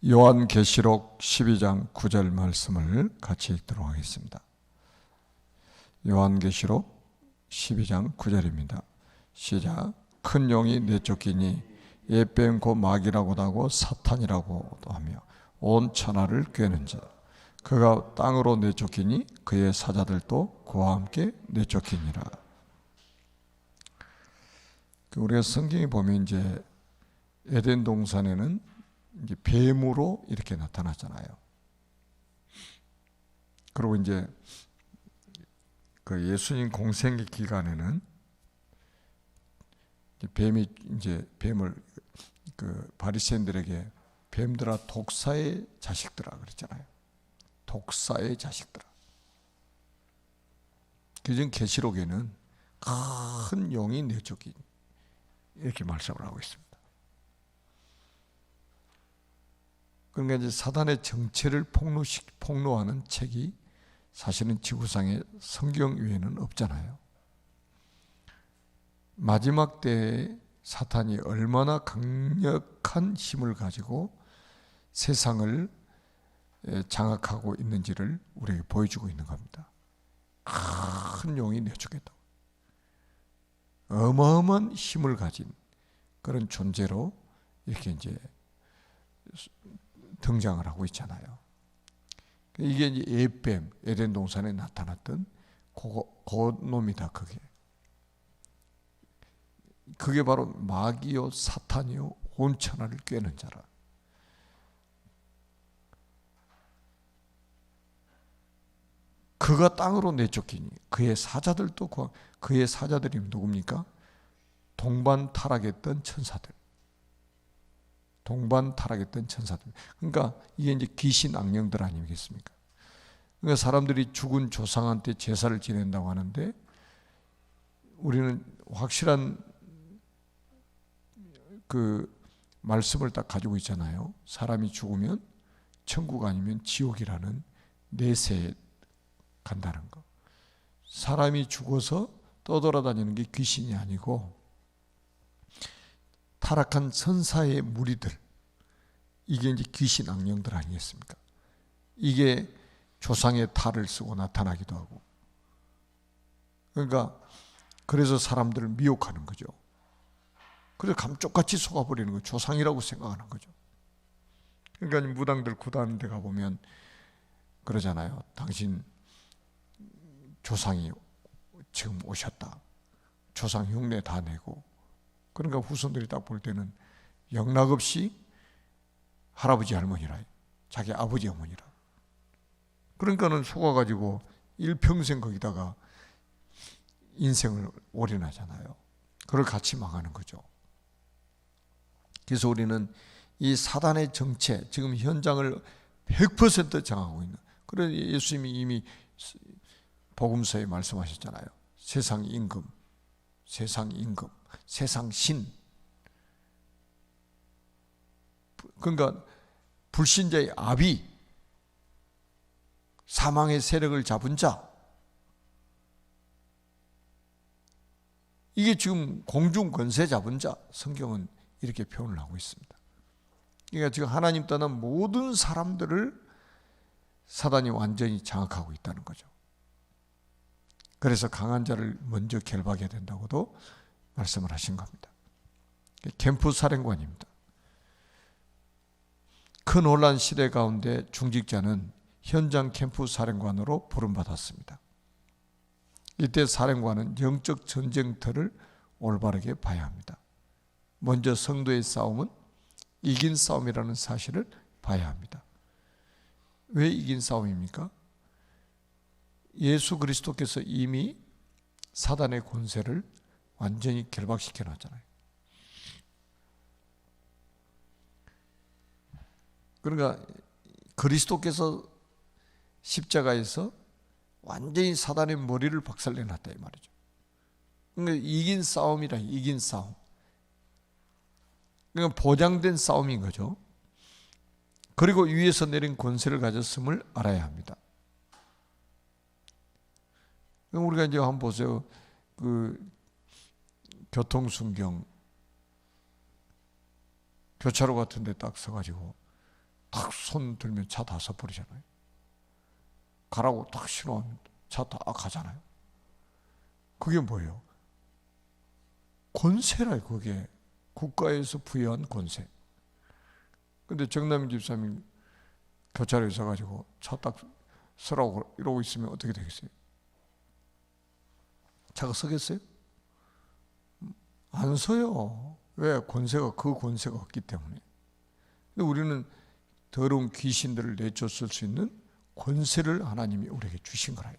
요한계시록 12장 9절 말씀을 같이 읽도록 하겠습니다. 요한계시록 12장 9절입니다. 시작. 큰 용이 내쫓기니 예뱀 곧 마귀라고도 하고 사탄이라고도 하며 온 천하를 꿰는지라. 그가 땅으로 내쫓기니 그의 사자들도 그와 함께 내쫓기니라. 우리가 성경에 보면 이제 에덴 동산에는 이제 뱀으로 이렇게 나타났잖아요. 그리고 이제 그 예수님 공생의 기간에는 뱀이 이제 뱀을 그 바리새인들에게 뱀들아 독사의 자식들아 그랬잖아요. 독사의 자식들아. 그중 계시록에는 큰 용이 내쫓긴 이렇게 말씀을 하고 있습니다. 그러니까 이제 사단의 정체를 폭로하는 책이 사실은 지구상에 성경 외에는 없잖아요. 마지막 때에 사탄이 얼마나 강력한 힘을 가지고 세상을 장악하고 있는지를 우리에게 보여주고 있는 겁니다. 큰 용이 내쫓겠다고. 어마어마한 힘을 가진 그런 존재로 이렇게 이제 등장을 하고 있잖아요. 이게 이제 예뱀, 에덴 동산에 나타났던 그 놈이다. 그게 바로 마귀요 사탄이요 온 천하를 꿰는 자라. 그가 땅으로 내쫓기니 그의 사자들도 그의 사자들이 누굽니까? 동반 타락했던 천사들. 그러니까 이게 이제 귀신 악령들 아니겠습니까? 그러니까 사람들이 죽은 조상한테 제사를 지낸다고 하는데 우리는 확실한 그 말씀을 딱 가지고 있잖아요. 사람이 죽으면 천국 아니면 지옥이라는 내세에 간다는 거. 사람이 죽어서 떠돌아다니는 게 귀신이 아니고 타락한 천사의 무리들, 이게 이제 귀신 악령들 아니겠습니까? 이게 조상의 탈을 쓰고 나타나기도 하고, 그러니까 그래서 사람들을 미혹하는 거죠. 그래서 감쪽같이 속아버리는 거죠. 조상이라고 생각하는 거죠. 그러니까 무당들 구다는 데 가보면 그러잖아요. 당신 조상이 지금 오셨다. 조상 흉내 다 내고. 그러니까 후손들이 딱 볼 때는 영락없이 할아버지 할머니라, 자기 아버지 어머니라. 그러니까는 속아가지고 일평생 거기다가 인생을 올인하잖아요. 그걸 같이 망하는 거죠. 그래서 우리는 이 사단의 정체, 지금 현장을 100% 장악하고 있는, 그래서 예수님이 이미 복음서에 말씀하셨잖아요. 세상 임금, 세상 신. 그러니까 불신자의 아비, 사망의 세력을 잡은 자, 이게 지금 공중 권세 잡은 자, 성경은 이렇게 표현을 하고 있습니다. 그러니까 지금 하나님 떠난 모든 사람들을 사단이 완전히 장악하고 있다는 거죠. 그래서 강한 자를 먼저 결박해야 된다고도 말씀을 하신 겁니다. 캠프 사령관입니다. 큰 혼란 시대 가운데 중직자는 현장 캠프 사령관으로 부름받았습니다. 이때 사령관은 영적 전쟁터를 올바르게 봐야 합니다. 먼저 성도의 싸움은 이긴 싸움이라는 사실을 봐야 합니다. 왜 이긴 싸움입니까? 예수 그리스도께서 이미 사단의 권세를 완전히 결박시켜 놨잖아요. 그러니까 그리스도께서 십자가에서 완전히 사단의 머리를 박살내 놨다 이 말이죠. 그러니까 이긴 싸움이라, 이긴 싸움. 그러니까 보장된 싸움인 거죠. 그리고 위에서 내린 권세를 가졌음을 알아야 합니다. 우리가 이제 한번 보세요. 그 교통순경 교차로 같은 데 딱 서가지고 탁 손 들면 차 다 서버리잖아요. 가라고 탁 신호하면 차 다 가잖아요. 그게 뭐예요? 권세라요. 그게 국가에서 부여한 권세. 근데 정남인 집사님이 교차로에 서가지고 차 딱 서라고 이러고 있으면 어떻게 되겠어요? 차가 서겠어요? 안 서요. 왜? 그 권세가 없기 때문에. 근데 우리는 더러운 귀신들을 내쫓을 수 있는 권세를 하나님이 우리에게 주신 거라요.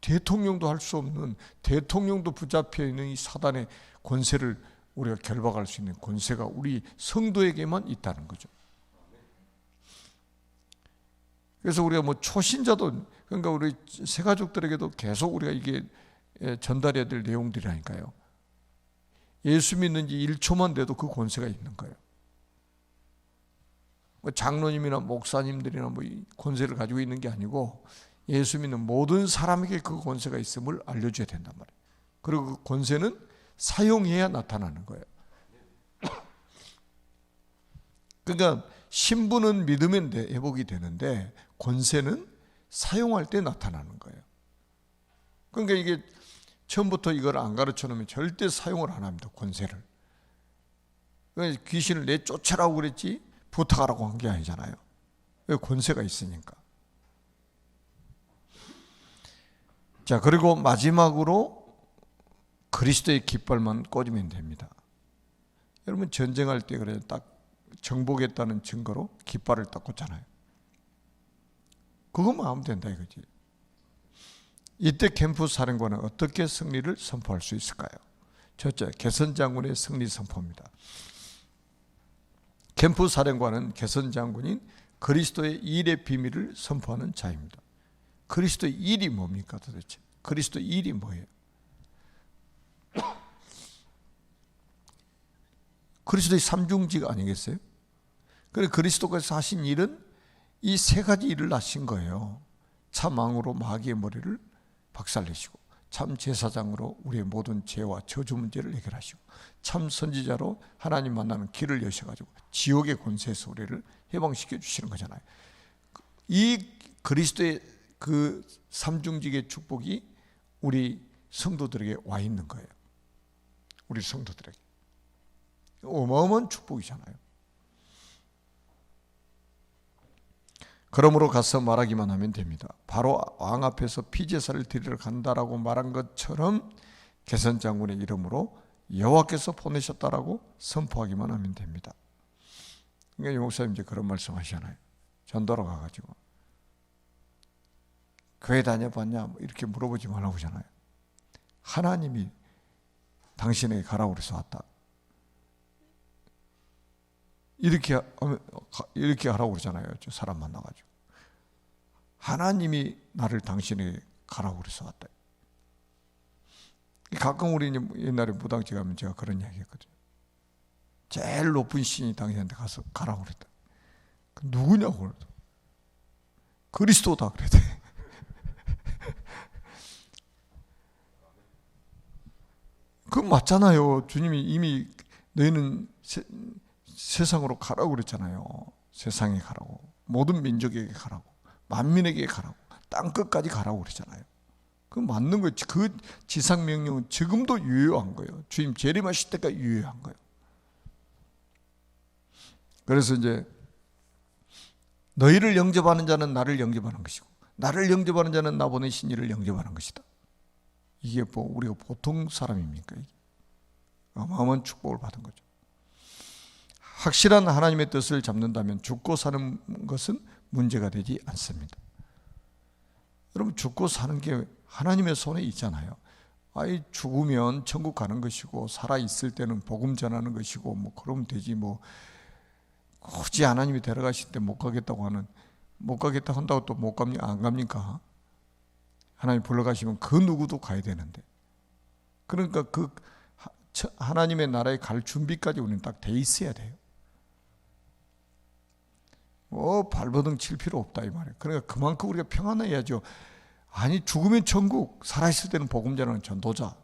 대통령도 할 수 없는, 대통령도 붙잡혀 있는 이 사단의 권세를 우리가 결박할 수 있는 권세가 우리 성도에게만 있다는 거죠. 그래서 우리가 뭐 초신자도, 그러니까 우리 새가족들에게도 계속 우리가 이게 전달해야 될 내용들이라니까요. 예수 믿는 지 1초만 돼도 그 권세가 있는 거예요. 뭐 장로님이나 목사님들이나 뭐 권세를 가지고 있는 게 아니고 예수 믿는 모든 사람에게 그 권세가 있음을 알려줘야 된단 말이에요. 그리고 그 권세는 사용해야 나타나는 거예요. 그러니까 신분은 믿으면 회복이 되는데 권세는 사용할 때 나타나는 거예요. 그러니까 이게 처음부터 이걸 안 가르쳐 놓으면 절대 사용을 안 합니다. 권세를. 그러니까 귀신을 내쫓으라고 그랬지 부탁하라고 한 게 아니잖아요. 왜? 권세가 있으니까. 자, 그리고 마지막으로 그리스도의 깃발만 꽂으면 됩니다. 여러분 전쟁할 때 그래 딱 정복했다는 증거로 깃발을 딱 꽂잖아요. 그것만 하면 된다 이거지. 이때 캠프 사령관은 어떻게 승리를 선포할 수 있을까요? 첫째, 개선 장군의 승리 선포입니다. 캠프 사령관은 개선 장군인 그리스도의 일의 비밀을 선포하는 자입니다. 그리스도의 일이 뭡니까 도대체? 그리스도의 일이 뭐예요? 그리스도의 삼중직 아니겠어요? 그래서 그리스도께서 하신 일은 이 세 가지 일을 하신 거예요. 참 왕으로 마귀의 머리를 박살내시고, 참 제사장으로 우리의 모든 죄와 저주 문제를 해결하시고, 참 선지자로 하나님 만나는 길을 여셔가지고 지옥의 권세에서 우리를 해방시켜 주시는 거잖아요. 이 그리스도의 그 삼중직의 축복이 우리 성도들에게 와 있는 거예요. 우리 성도들에게 어마어마한 축복이잖아요. 그러므로 가서 말하기만 하면 됩니다. 바로 왕 앞에서 피제사를 드리러 간다라고 말한 것처럼 개선 장군의 이름으로 여호와께서 보내셨다라고 선포하기만 하면 됩니다. 그러니까 목사님 이제 그런 말씀하시잖아요. 전도로 가가지고 교회 다녀봤냐 이렇게 물어보지 말라고 하잖아요. 하나님이 당신에게 가라고 그래서 왔다. 이렇게 하라고 그러잖아요. 저 사람 만나가지고. 하나님이 나를 당신에게 가라고 그래서 왔다. 가끔 우리 옛날에 무당집 가면 제가 그런 이야기 했거든요. 제일 높은 신이 당신한테 가서 가라고 그랬다. 누구냐고 그래도. 그리스도다 그랬대. 그건 맞잖아요. 주님이 이미 너희는 세상으로 가라고 그랬잖아요. 세상에 가라고, 모든 민족에게 가라고, 만민에게 가라고, 땅 끝까지 가라고 그랬잖아요. 그 맞는 거지. 그 지상 명령은 지금도 유효한 거예요. 주님 재림하실 때까지 유효한 거예요. 그래서 이제 너희를 영접하는 자는 나를 영접하는 것이고, 나를 영접하는 자는 나 보내신 이를 영접하는 것이다. 이게 뭐 우리가 보통 사람입니까? 이게 어마어마한 축복을 받은 거죠. 확실한 하나님의 뜻을 잡는다면 죽고 사는 것은 문제가 되지 않습니다. 여러분 죽고 사는 게 하나님의 손에 있잖아요. 아이 죽으면 천국 가는 것이고 살아 있을 때는 복음 전하는 것이고 뭐 그러면 되지 뭐 굳이 하나님이 데려가실 때 못 가겠다고 한다고 또 못 갑니까? 안 갑니까? 하나님 불러가시면 그 누구도 가야 되는데, 그러니까 그 하나님의 나라에 갈 준비까지 우리는 딱 돼 있어야 돼요. 발버둥 칠 필요 없다 이 말이에요. 그러니까 그만큼 우리가 평안해야죠. 아니 죽으면 천국, 살아있을 때는 복음 전하는 전도자.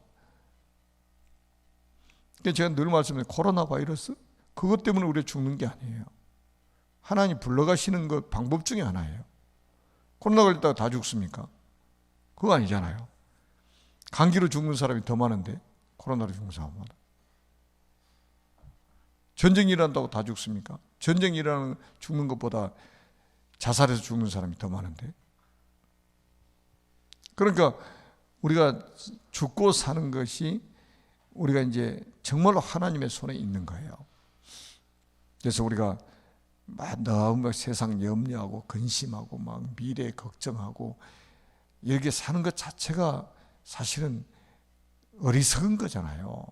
제가 늘 말씀드린 코로나 바이러스 그것 때문에 우리가 죽는 게 아니에요. 하나님 불러가시는 그 방법 중에 하나예요. 코로나 걸렸다가 다 죽습니까? 그거 아니잖아요. 감기로 죽는 사람이 더 많은데 코로나로 죽는 사람은 많아. 전쟁 일어난다고 다 죽습니까? 전쟁 일어나는 죽는 것보다 자살해서 죽는 사람이 더 많은데. 그러니까 우리가 죽고 사는 것이 우리가 이제 정말로 하나님의 손에 있는 거예요. 그래서 우리가 너무 세상 염려하고 근심하고 막 미래 걱정하고 이렇게 사는 것 자체가 사실은 어리석은 거잖아요.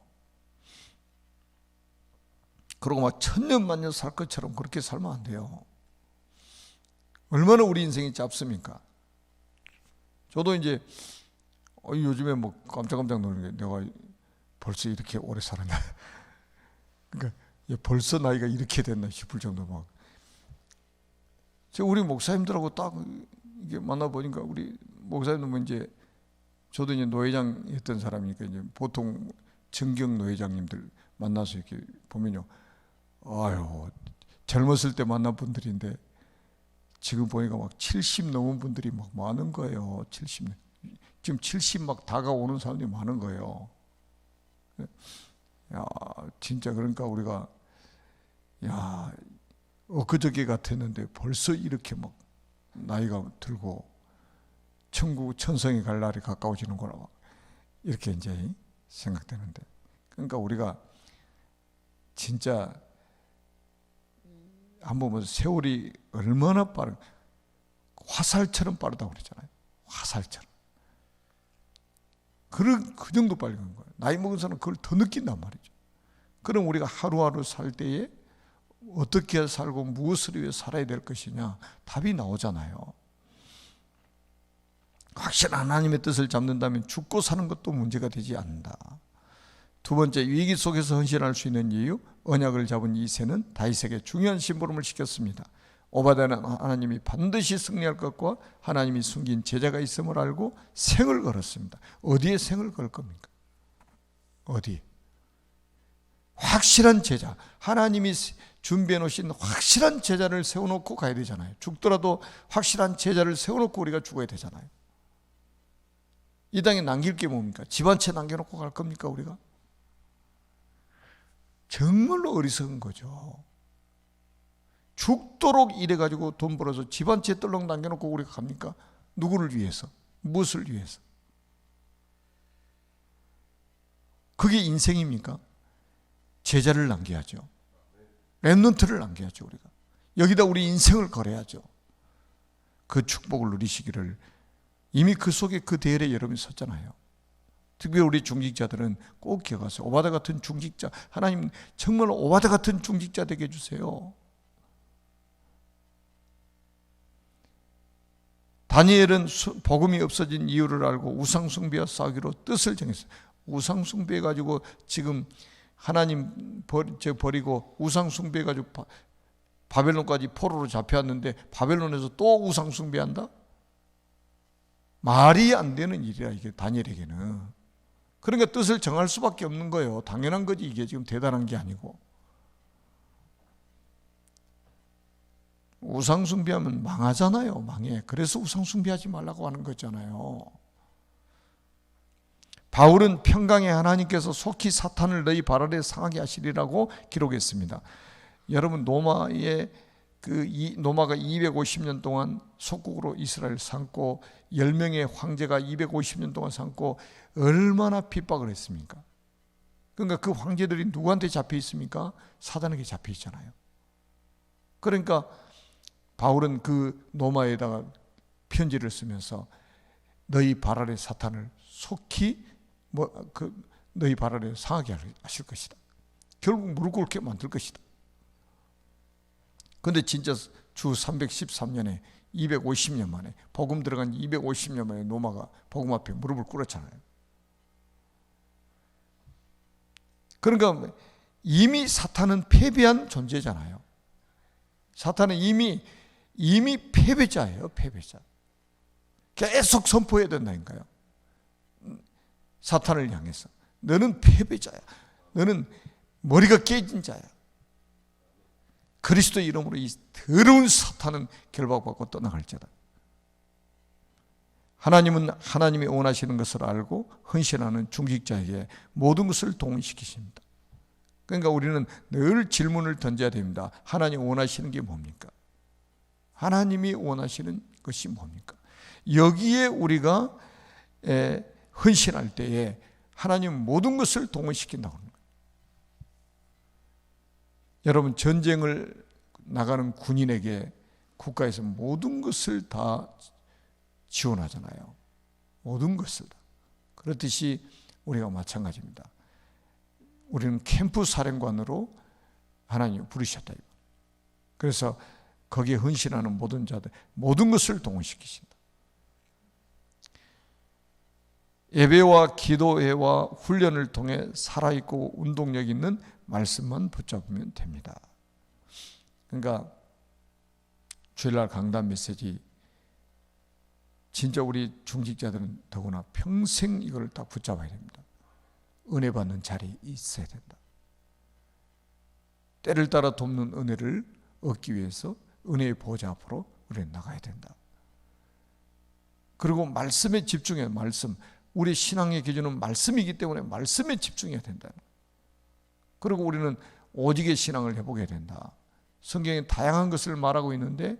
그리고 막 천년만년 살 것처럼 그렇게 살면 안 돼요. 얼마나 우리 인생이 짧습니까? 저도 이제 요즘에 뭐 깜짝깜짝 놀라는 게 내가 벌써 이렇게 오래 살았나? 그러니까 벌써 나이가 이렇게 됐나 싶을 정도 막. 제가 우리 목사님들하고 딱 이게 만나 보니까 우리 목사님은 이제 저도 이제 노회장 했던 사람이니까 이제 보통 정경 노회장님들 만나서 이렇게 보면요, 아유 젊었을 때 만난 분들인데 지금 보니까 막 70 넘은 분들이 막 많은 거예요. 70 지금 70 막 다가오는 사람들이 많은 거예요. 야 진짜 그러니까 우리가 야 엊그저께 같았는데 벌써 이렇게 막 나이가 들고 천국 천성에 갈 날이 가까워지는구나 이렇게 이제 생각되는데, 그러니까 우리가 진짜 한번 보면 세월이 얼마나 빠른, 화살처럼 빠르다고 그러잖아요. 화살처럼. 그 정도 빨리 가는 거예요. 나이 먹은 사람은 그걸 더 느낀단 말이죠. 그럼 우리가 하루하루 살 때에 어떻게 살고 무엇을 위해 살아야 될 것이냐 답이 나오잖아요. 확실한 하나님의 뜻을 잡는다면 죽고 사는 것도 문제가 되지 않는다. 두 번째, 위기 속에서 헌신할 수 있는 이유, 언약을 잡은 이새는 다윗에게 중요한 심부름을 시켰습니다. 오바댜는 하나님이 반드시 승리할 것과 하나님이 숨긴 제자가 있음을 알고 생을 걸었습니다. 어디에 생을 걸 겁니까? 어디? 확실한 제자, 하나님이 준비해 놓으신 확실한 제자를 세워놓고 가야 되잖아요. 죽더라도 확실한 제자를 세워놓고 우리가 죽어야 되잖아요. 이 땅에 남길 게 뭡니까? 집 한 채 남겨놓고 갈 겁니까 우리가? 정말로 어리석은 거죠. 죽도록 일해가지고 돈 벌어서 집 한 채 떨렁 남겨놓고 우리가 갑니까? 누구를 위해서? 무엇을 위해서? 그게 인생입니까? 제자를 남겨야죠. 렘넌트를 남겨야죠. 우리가 여기다 우리 인생을 걸어야죠. 그 축복을 누리시기를. 이미 그 속에 그 대열에 여러분이 섰잖아요. 특별히 우리 중직자들은 꼭 기억하세요. 오바댜 같은 중직자, 하나님 정말 오바댜 같은 중직자 되게 해주세요. 다니엘은 복음이 없어진 이유를 알고 우상숭배와 싸우기로 뜻을 정했어요. 우상숭배해가지고 지금 하나님 버리고 우상숭배해가지고 바벨론까지 포로로 잡혀왔는데 바벨론에서 또 우상숭배한다? 말이 안 되는 일이야 이게 다니엘에게는. 그러니까 뜻을 정할 수밖에 없는 거예요. 당연한 거지. 이게 지금 대단한 게 아니고. 우상숭배하면 망하잖아요. 망해. 그래서 우상숭배하지 말라고 하는 거잖아요. 바울은 평강의 하나님께서 속히 사탄을 너희 발 아래 상하게 하시리라고 기록했습니다. 여러분 노마가 250년 동안 속국으로 이스라엘 삼고 10명의 황제가 250년 동안 삼고 얼마나 핍박을 했습니까? 그러니까 그 황제들이 누구한테 잡혀 있습니까? 사단에게 잡혀 있잖아요. 그러니까 바울은 그 노마에다가 편지를 쓰면서 너희 발 아래 사탄을 속히 너희 발 아래 상하게 하실 것이다. 결국 무릎 꿇게 만들 것이다. 그런데 진짜 주 313년에 250년 만에 복음 들어간 250년 만에 노마가 복음 앞에 무릎을 꿇었잖아요. 그러니까 이미 사탄은 패배한 존재잖아요. 사탄은 이미 패배자예요. 패배자. 계속 선포해야 된다니까요. 사탄을 향해서 너는 패배자야. 너는 머리가 깨진 자야. 그리스도의 이름으로 이 더러운 사탄은 결박받고 떠나갈지어다. 하나님은 하나님이 원하시는 것을 알고 헌신하는 중직자에게 모든 것을 동원시키십니다. 그러니까 우리는 늘 질문을 던져야 됩니다. 하나님 원하시는 게 뭡니까? 하나님이 원하시는 것이 뭡니까? 여기에 우리가 헌신할 때에 하나님은 모든 것을 동원시킨다고 합니다. 여러분, 전쟁을 나가는 군인에게 국가에서 모든 것을 다 지원하잖아요. 모든 것을 다. 그렇듯이 우리가 마찬가지입니다. 우리는 캠프 사령관으로 하나님이 부르셨다. 그래서 거기에 헌신하는 모든 자들, 모든 것을 동원시키신다. 예배와 기도회와 훈련을 통해 살아있고 운동력 있는 말씀만 붙잡으면 됩니다. 그러니까 주일날 강단 메시지, 진짜 우리 중직자들은 더구나 평생 이걸 딱 붙잡아야 됩니다. 은혜 받는 자리에 있어야 된다. 때를 따라 돕는 은혜를 얻기 위해서 은혜의 보좌 앞으로 우리는 나가야 된다. 그리고 말씀에 집중해야, 말씀. 우리 신앙의 기준은 말씀이기 때문에 말씀에 집중해야 된다. 그리고 우리는 오직의 신앙을 해보게 된다. 성경에 다양한 것을 말하고 있는데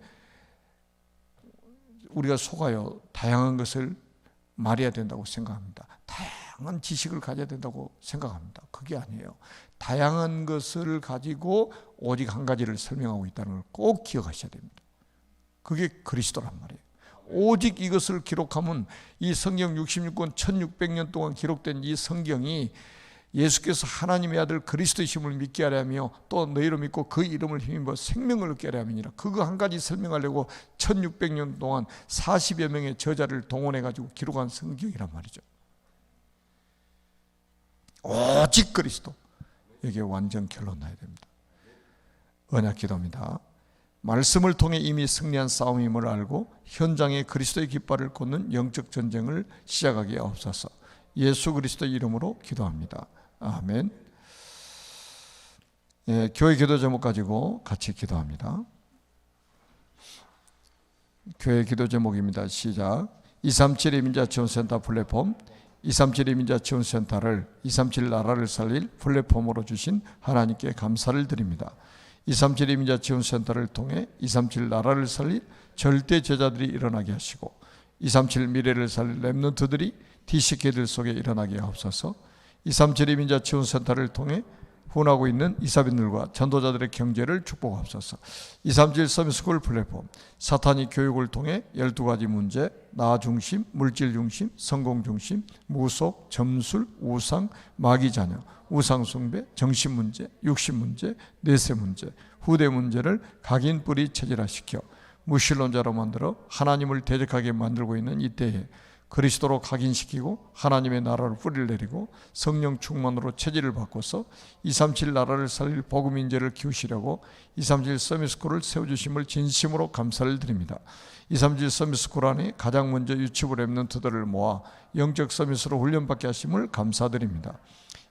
우리가 속아요. 다양한 것을 말해야 된다고 생각합니다. 다양한 지식을 가져야 된다고 생각합니다. 그게 아니에요. 다양한 것을 가지고 오직 한 가지를 설명하고 있다는 걸 꼭 기억하셔야 됩니다. 그게 그리스도란 말이에요. 오직 이것을 기록하면 이 성경 66권 1600년 동안 기록된 이 성경이 예수께서 하나님의 아들 그리스도이심을 믿게 하려며 또 너희로 믿고 그 이름을 힘입어 생명을 얻게 하려 함이니라. 그거 한 가지 설명하려고 1600년 동안 40여 명의 저자를 동원해가지고 기록한 성경이란 말이죠. 오직 그리스도. 여기에 완전 결론 나야 됩니다. 언약 기도입니다. 말씀을 통해 이미 승리한 싸움임을 알고 현장에 그리스도의 깃발을 꽂는 영적 전쟁을 시작하게 하옵소서. 예수 그리스도의 이름으로 기도합니다. 아멘. 예, 교회 기도 제목 가지고 같이 기도합니다. 교회 기도 제목입니다. 시작. 237 이민자 지원센터 플랫폼, 237 이민자 지원센터를 237 나라를 살릴 플랫폼으로 주신 하나님께 감사를 드립니다. 237 이민자 지원센터를 통해 237 나라를 살릴 절대 제자들이 일어나게 하시고 237 미래를 살릴 렘넌트들이 DCK들 속에 일어나게 하옵소서. 237 이민자 지원센터를 통해 후원하고 있는 이사빈들과 전도자들의 경제를 축복하옵소서. 237 서밋스쿨 플랫폼, 사탄이 교육을 통해 12가지 문제, 나 중심, 물질 중심, 성공 중심, 무속, 점술, 우상, 마귀 자녀, 우상 숭배, 정신 문제, 육신 문제, 내세 문제, 후대 문제를 각인 뿌리 체질화시켜 무신론자로 만들어 하나님을 대적하게 만들고 있는 이때에 그리스도로 각인시키고 하나님의 나라를 뿌리를 내리고 성령 충만으로 체질을 바꿔서 237 나라를 살릴 복음 인재를 키우시려고 237 서밋스쿨을 세워주심을 진심으로 감사를 드립니다. 237 서밋스쿨 안에 가장 먼저 유치부 렘넌트들을 모아 영적 서밋으로 훈련받게 하심을 감사드립니다.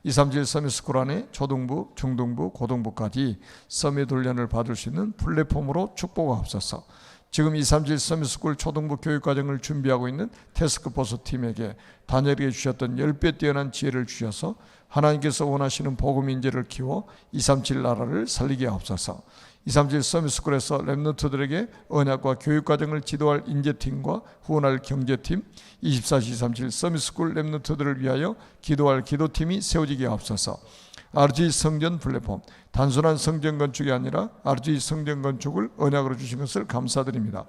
237 서밋스쿨 안에 초등부, 중등부, 고등부까지 서밋 훈련을 받을 수 있는 플랫폼으로 축복하옵소서. 지금 237 서밋스쿨 초등부 교육과정을 준비하고 있는 태스크포스 팀에게 다니엘에게 주셨던 10배 뛰어난 지혜를 주셔서 하나님께서 원하시는 복음 인재를 키워 237 나라를 살리게 하옵소서. 237 서밋스쿨에서 렘넌트들에게 언약과 교육과정을 지도할 인재팀과 후원할 경제팀, 24시 237 서밋스쿨 렘넌트들을 위하여 기도할 기도팀이 세워지게 하옵소서. RG 성전 플랫폼, 단순한 성전 건축이 아니라 RG 성전 건축을 언약으로 주신 것을 감사드립니다.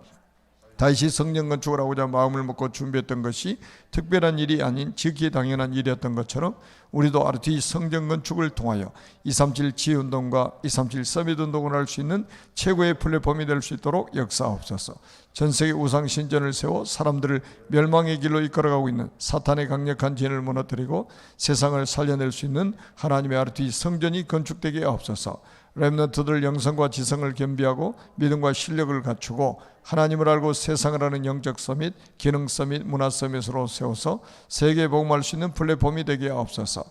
다시 성전 건축을 하고자 마음을 먹고 준비했던 것이 특별한 일이 아닌 지극히 당연한 일이었던 것처럼 우리도 RG 성전 건축을 통하여 237 지혜운동과 237 서밋운동을 할 수 있는 최고의 플랫폼이 될 수 있도록 역사하옵소서. 전세계 우상신전을 세워 사람들을 멸망의 길로 이끌어가고 있는 사탄의 강력한 진을 무너뜨리고 세상을 살려낼 수 있는 하나님의 RG 성전이 건축되게 하옵소서. 렘넌트들 영성과 지성을 겸비하고 믿음과 실력을 갖추고 하나님을 알고 세상을 아는 영적 서밋, 기능 서밋, 문화 서밋으로 세워서 세계 복음할 수 있는 플랫폼이 되게 하옵소서.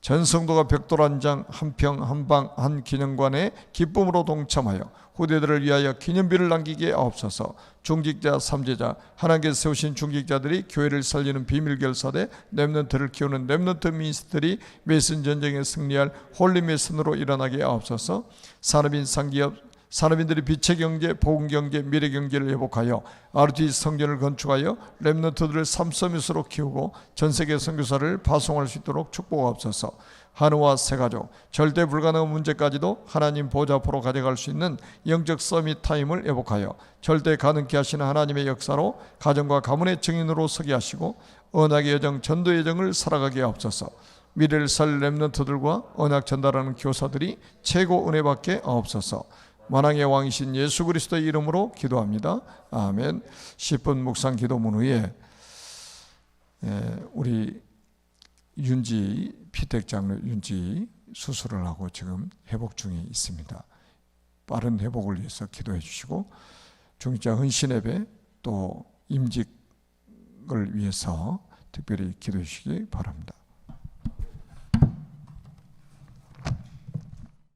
전 성도가 벽돌 한 장, 한 평, 한 방, 한 기념관에 기쁨으로 동참하여 후대들을 위하여 기념비를 남기게 하옵소서. 중직자, 삼제자, 하나님께서 세우신 중직자들이 교회를 살리는 비밀결사대, 렘넌트를 키우는 렘넌트 미니스트리, 메슨 전쟁에 승리할 홀리 메슨으로 일어나게 하옵소서. 산업인, 상기업, 산업인들이 빛의 경제, 복음 경제, 미래 경제를 회복하여 RT 성전을 건축하여 렘넌트들을 삼서밋으로 키우고 전세계 선교사를 파송할 수 있도록 축복하옵소서. 한우와 새가족, 절대 불가능한 문제까지도 하나님 보좌 앞으로 가져갈 수 있는 영적 서밋 타임을 회복하여 절대 가능케 하시는 하나님의 역사로 가정과 가문의 증인으로 서게 하시고 언약의 여정, 전도의 여정을 살아가게 하옵소서. 미래를 살 렘넌트들과 언약 전달하는 교사들이 최고 은혜 받게 하옵소서. 만왕의 왕이신 예수 그리스도의 이름으로 기도합니다. 아멘. 10분 묵상 기도문 후에 우리 윤지 피택 장로 윤지 수술을 하고 지금 회복 중에 있습니다. 빠른 회복을 위해서 기도해 주시고 중직자 헌신 예배 또 임직을 위해서 특별히 기도해 주시기 바랍니다.